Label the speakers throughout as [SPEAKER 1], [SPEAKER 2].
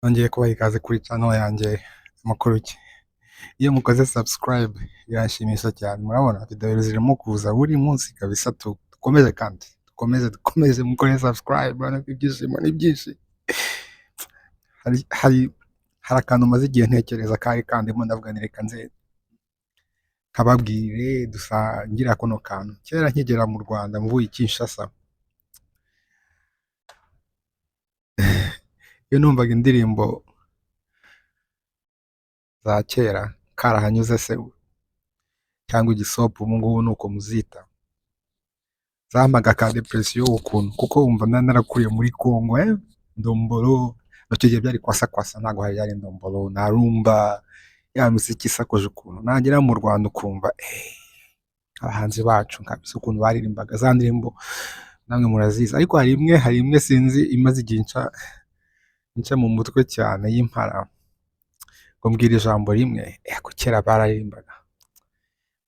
[SPEAKER 1] Nongeye kubaha ikaze kuri channel yanjye Amakuru ki. Iyo mukoze subscribe birashimisha cyane, murabona video zirimo kuza buri munsi kabisa. Dukomeze kandi dukomeze mukore subscribe, urabona ko ibyishimo ni byinshi. Hari akantu maze igihe ntekereza kandimo ndavuga ni reka nze kababwire dusangira kono kantu. Kera nkigera mu Rwanda mvuye i Kinshasa, iyo numvaga indirimbo za kera karahanyuze se cyangwa igisopu ubu ngubu nuko muzita, zampaga ka depression ukuntu, kuko wumva narakuriye muri Congo, ndombolo icyo gihe byari kwasa ntabwo hari yari ndombolo na rumba, ya muziki isakoje ukuntu. Nagera mu Rwanda ukumva abahanzi bacu kabisa ukuntu baririmbaga za ndirimbo namwe murazizi, ariko hari imwe sinzi imaze igihe nca mu mutwe cyane y'impara, ngo mbwira ijambo rimwe. Ko kera bararirimbaga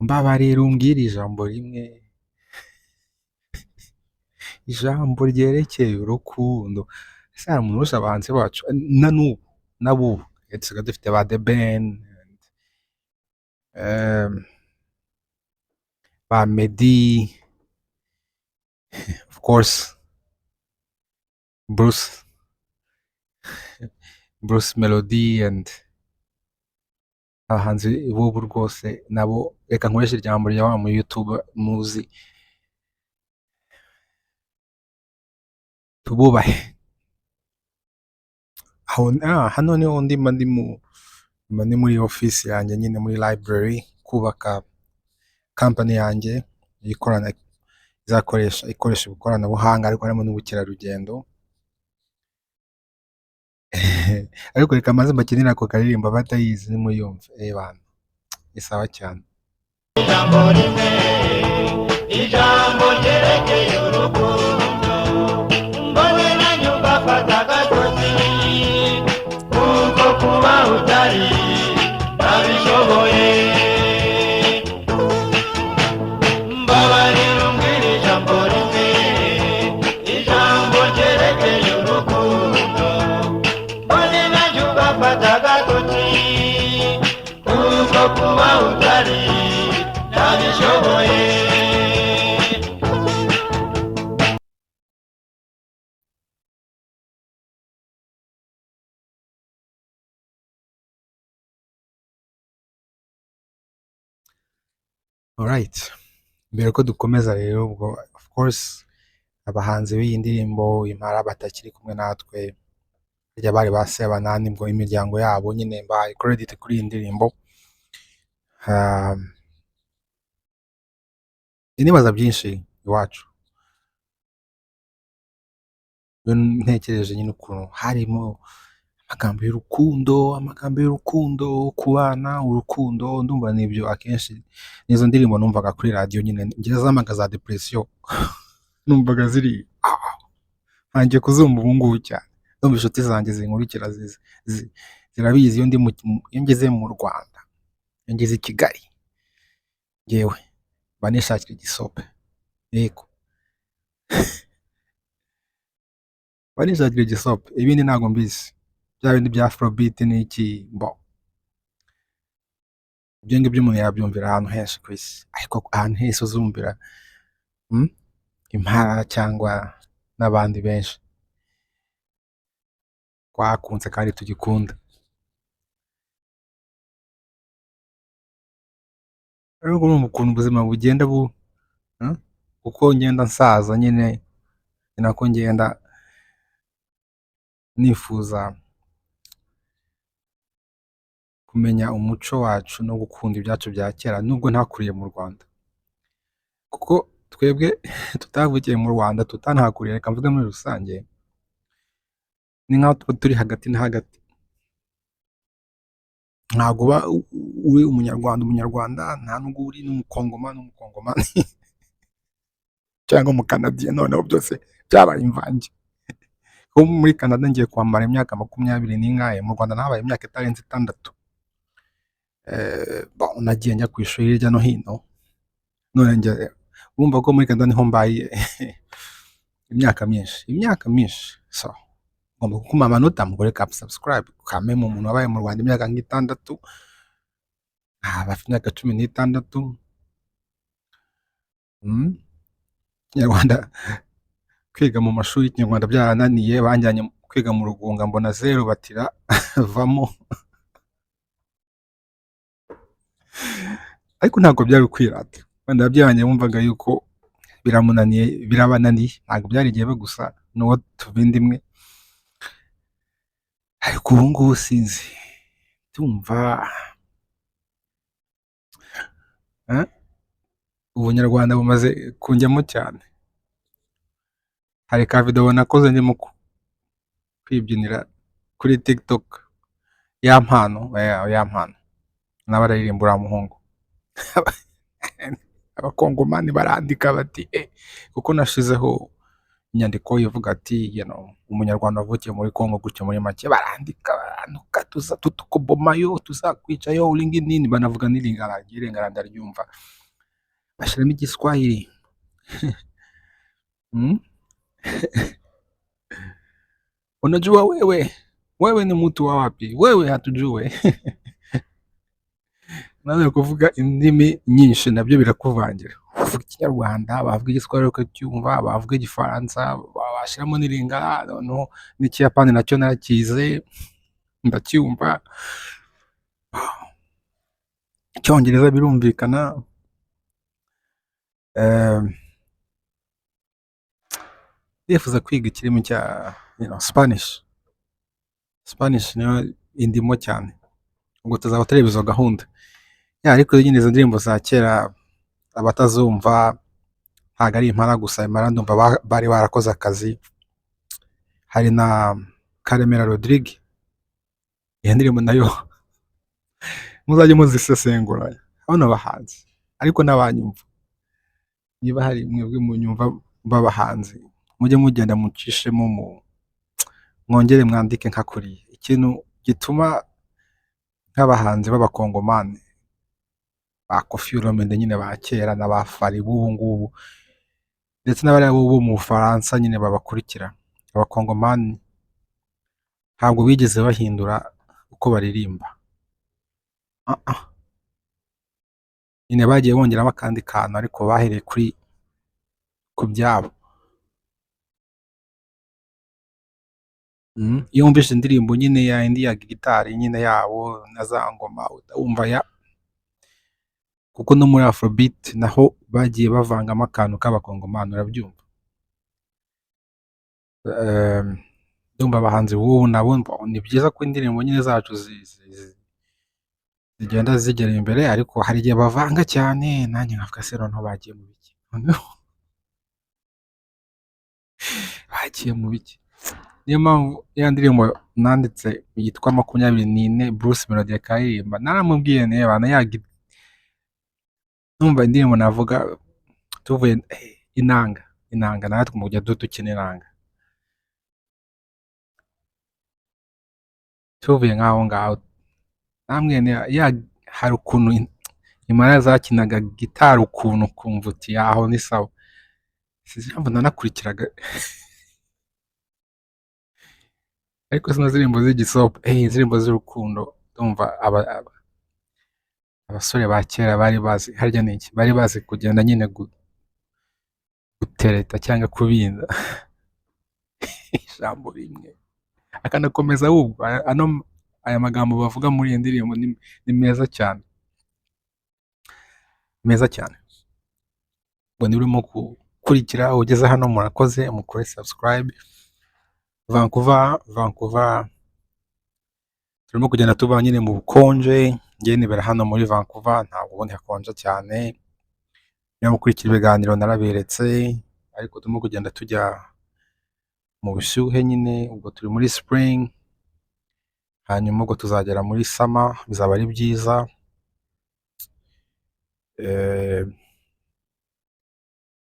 [SPEAKER 1] mbabarira umbwira ijambo rimwe, ijambo ryerekeye urukundo. Ese hari umuntu urusha abahanzi bacu n'abubu tusigaye dufite ba The Ben, ba Meddy, of course Bruce Melody and abahanzi b'ubu rwose nabo reka nkoreshe ijambo rya wa mu YouTube muzi, tububahe. Hano niho ndimo ndi muri office yanjye nyine muri library, kubaka company yanjye ikoresha ikoranabuhanga ariko harimo n'ubukerarugendo. Ariko reka maze mbakinira ako karirimba batayizi nimuyumve, bana ni sawa cyane. Ijambo ryerekeye urukundo, mbone nanjye ugafata agatoki, kuko kuba utari ntabishoboye. Mbabarira umbwira ijambo rimwe, ijambo ryerekeye urukundo, mbone nanjye ugafata agatoki, kuko kuba utari ntabishoboye. Alright, mbere ko dukomeza rero, ubwo of course abahanzi b'iyi ndirimbo impara batakiri kumwe natwe, rya bari basebanani ngo imiryango yabo nyine mbaye credit kuri iyi ndirimbo. Inibaza byinshi iwacu, ntekereje nyine ukuntu harimo amagambo y'urukundo ku bana, urukundo. Ndumva nibyo akenshi nizo ndirimbo numvaga kuri radio nyine ngeze zamaga za depression numvaga ziri ntangiye kuzumva ubu ngubu cyane. Ndumva inshuti zanjye zinkurikira zirabizi iyo ngeze mu Rwanda, iyo ngeze i Kigali, yewe banishakira igisope, yego banishakira igisope, ibindi ntago mbizi, bya bindi bya afrobeat n'iki ibyo ngibyo umuntu yabyumvira ahantu henshi ku isi, ariko ahantu hese uzumvira impara cyangwa n'abandi benshi twakunze kandi tugikunda. Rero urumva ukuntu ubuzima bugenda uko ngenda nsaza nyine ni nako ngenda nifuza kumenya umuco wacu no gukunda ibyacu bya kera, nubwo ntakuriye mu Rwanda, kuko twebwe tutavukiye mu Rwanda, tutanahakuriye, reka mvuge muri rusange, ni nkaho tuba turi hagati na hagati. Ntabwo uba uri umunyarwanda, nta nubwo uri n'umukongomani cyangwa umukanadiye, noneho byose byabaye imvange. Kuko muri Canada ngiye kwambara imyaka 21, mu Rwanda nahabaye imyaka itarenze 6. Nagiye njya ku ishuri hirya no hino, none njye bumva ko muri Canada niho mbaye imyaka myinshi, so ngomba kukuma amanota mugore ka subscribe kame mu muntu wabaye mu Rwanda imyaka nk'itandatu bafite imyaka 16 Kinyarwanda kwiga mu mashuri y'ikinyarwanda byarananiye banjyanye kwiga mu Rugunga mbona zero batira vamo ariko ntabwo byari kwirata wenda byabanye bumvaga yuko birabananiye ntabwo byari igihe gusa n'uwo tubindi imwe ariko ubu ngubu sinzi tumva ubunyarwanda bumaze kunjyamo cyane. Hari ka video nakoze ndimo kwibyinira kuri TikTok ya mpano n'abaririmbira uriya muhungu abakongomani barandika bati kuko nashizeho inyandiko ivuga ati umunyarwanda wavukiye muri Kongo gutyo muri make barandika baranuka tutukobomayo tuzakwicayo uringi nini banavuga n'irengara ndaryumva bashiramo igiswahili unajua wewe ni mtu wa wapi? Wewe hatujue nawe kuvuga indimi nyinshi nabyo birakuvangira. Uvuga Ikinyarwanda, bavuga Igiswahili ukacyumva, bavuga Igifaransa, bashiramo n'Iringara, no n'Ikiyapani nacyo narakize ndacyumva. Icyongereza birumvikana. Ndifuza kwiga ikirimi cya Spanish niyo indimo cyane. Ubwo tuzaba tureba izo gahunda. Ariko nyine izo ndirimbo za kera abatazumva ntago ari impara gusa, impara ndumva bari barakoze akazi. Hari na Karemera Rodrigue, iyo ndirimbo nayo muzajye muzisesengura abana bahanzi, ariko n'abanyumva niba hari mwebwe munyumva babahanzi mujye mugenda mucishemo mwongere mwandike nka kuriya. Ikintu gituma nk'abahanzi b'abakongomani ba Koffi Olomide nyine ba kera na ba Fally b'ubu ngubu ndetse n'abari bo mu Bufaransa nyine babakurikira, abakongomani ntabwo bigeze bahindura uko baririmba. Nyine bagiye bongeramo akandi kantu ariko bahereye ku byabo. Iyo wumvise indirimbo nyine ya indi ya gitari nyine yabo na za ngoma wumva kuko no muri Afrobeat naho bagiye bavangamo akantu k'abakongomani urabyumva. Ndumva abahanzi b'ubu nabo ni byiza ko indirimbo nyine zacu zigenda zigera imbere, ariko hari igihe bavanga cyane nanjye nkavuga se noneho bagiye mu biki bagiye mu biki. Niyo mpamvu ya ndirimbo nanditse yitwa 24 Bruce Melody akaririmba naramubwiye neba numva indirimbo navuga tuvuye inanga natwe mu kujya dukina inanga tuvuye nk'aho ngaho namwe hari ukuntu Impara zakinaga gitari ukuntu kumva uti aho ni sawa. Sinzi impamvu nanakurikiraga ariko zino ndirimbo z'igisopo indirimbo z'urukundo ndumva abasore ba kera bari bazi harya n'iki bari bazi kugenda nyine gutereta cyangwa kubinda ijambo rimwe akanakomeza ahubwo aya magambo bavuga muri iyi ndirimbo ni meza cyane ngo niba urimo gukurikira ugeze hano murakoze mukore subscribe. Vancouver turimo kugenda tuba nyine mu bukonje, ngiye nibera hano muri Vancouver ntabwo ubundi hakonje cyane. Niba mukurikira ibiganiro naraberetse, ariko turimo kugenda tujya mu bushyuhe nyine. Ubwo turi muri spring, hanyuma ubwo tuzagera muri summer bizaba ari byiza.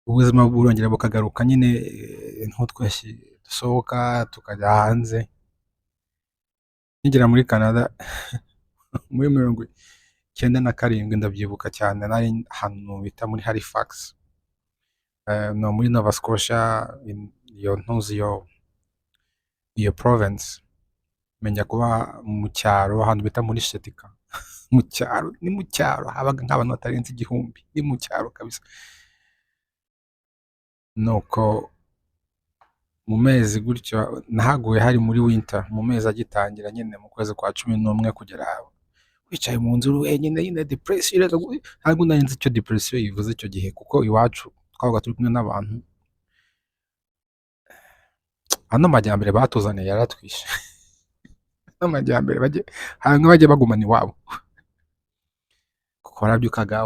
[SPEAKER 1] Ubuzima burongera bukagaruka nyine, ntutweshye dusohoka tukajya hanze. Nkigera muri Canada muri 97 ndabyibuka cyane, nari ahantu bita muri Halifax no muri Nova Scotia, iyo ntuzi yo iyo province menya kuba mu cyaro ahantu bita muri Shetika mu cyaro, ni mu cyaro habaga nk'abantu batarenze 1000, ni mu cyaro kabisa. Nuko mu mezi gutyo nahaguye hari muri winter, mu mezi agitangira nyine mu kwezi kwa 11 kugera wicaye mu nzu wenyine nyine depression iraguye. Ntabwo nari nzi icyo depression yivuze icyo gihe, kuko iwacu twabaga turi kumwe n'abantu, ano majyambere batuzaniye yaratwishe. Ano majyambere hamwe bajye bagumana iwabo, kuko warabyukaga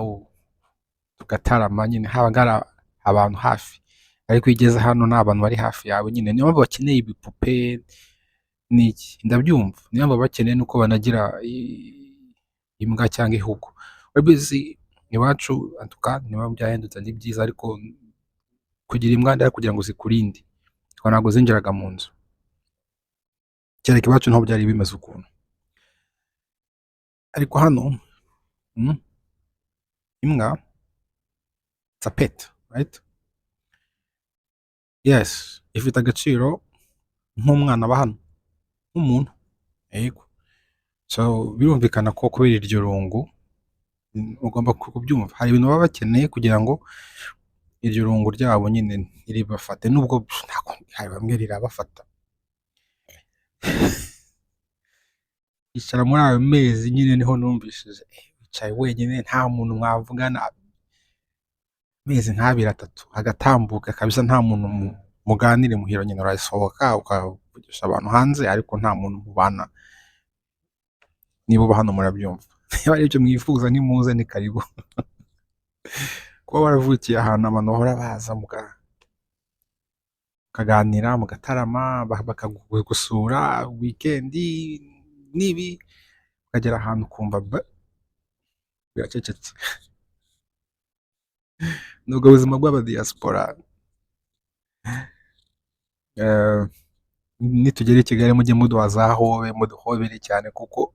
[SPEAKER 1] tugatarama nyine, habaga hari abantu hafi, ariko iyo ugeze hano nta bantu bari hafi yawe nyine. Niyo mpamvu bakeneye ibipupe n'iki, ndabyumva. Niyo mpamvu bakeneye nuko banagira imbwa cyangwa ihugu. Wabizi iwacu antuka niba byahindutse ni byiza, ariko kugira imbwa ndaya kugira ngo zikurinde, kuko ntabwo zinjiraga mu nzu. Kereka iwacu ntabwo byari bimeze ukuntu, ariko hano imbwa it's a pet, right? Yes, ifite agaciro nk'umwana aba hano, nk'umuntu. Yego. So birumvikana ko kubera iryo rungu ugomba kubyumva, hari ibintu baba bakeneye kugira ngo iryo rungu ryabo nyine ntiribafate, nubwo ntabwo hari bamwe rirabafata. Icara muri ayo mezi nyine niho numvishije wicaye wenyine nta muntu mwavugana, mezi nk'abiri atatu agatambuka kabisa, nta muntu muganire muhiro nyine, urasohoka ukavugisha abantu hanze ariko nta muntu mubana. Niba uba hano murabyumva. Niba ari ibyo mwifuza nimuze ni karibu. Kuba waravukiye ahantu abantu bahora baza mukaganira mugatarama, bakagusura weekend nibi, ukagera ahantu ukumva biracecetse. Nubwo ubuzima bw'abadiaspora, nitugera i Kigali mujye muduha za hobe, muduhobere cyane, kuko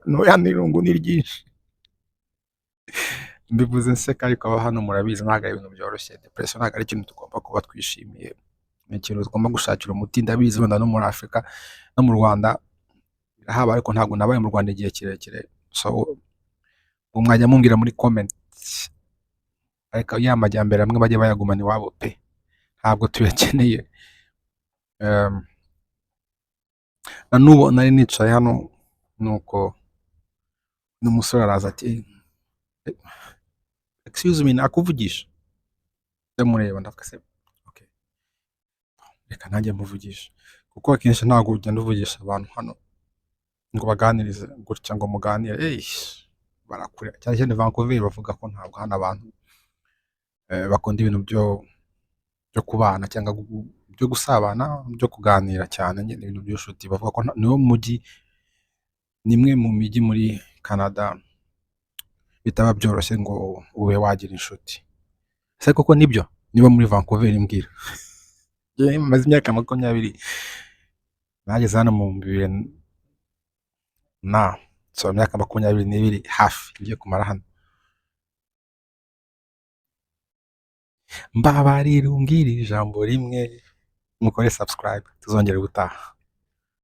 [SPEAKER 1] noya n'irungu ni ryinshi. Mbivuze nseka, ariko aba hano murabizi ntabwo ari ibintu byoroshye. Depression ntabwo ari ikintu tugomba kuba twishimiye, ni ikintu tugomba gushakira umuti. Ndabizi wenda no muri Afurika no mu Rwanda birahaba, ariko ntabwo nabaye mu Rwanda igihe kirekire. So mwajya mumbwira muri comment, ariko ya majyambere amwe bajye bayagumana iwabo pe, ntabwo tuyakeneye. Na n'ubu nari nicaye hano, nuko n'umusore araza ati excuse me, nakuvugisha. Ndamureba ndavuga se okay, reka nanjye muvugisha, kuko akenshi ntabwo ugenda uvugisha abantu hano ngo baganirize gutya ngo muganire. Barakure cyane cyane Vancouver bavuga ko ntabwo hano abantu bakunda ibintu byo kubana cyangwa byo gusabana, byo kuganira cyane, nyine ibintu by'ubucuti. Bavuga ko niwo mujyi, nimwe mu mijyi muri Canada bitaba byoroshye ngo ube wagira inshuti. Se koko nibyo? Niba muri Vancouver mbwira. Maze imyaka 20 nageze hano mu 2000 so imyaka 22 hafi ngiye kumara hano. Mbabarira umbwira ijambo rimwe, mukore subscribe, tuzongere gutaha.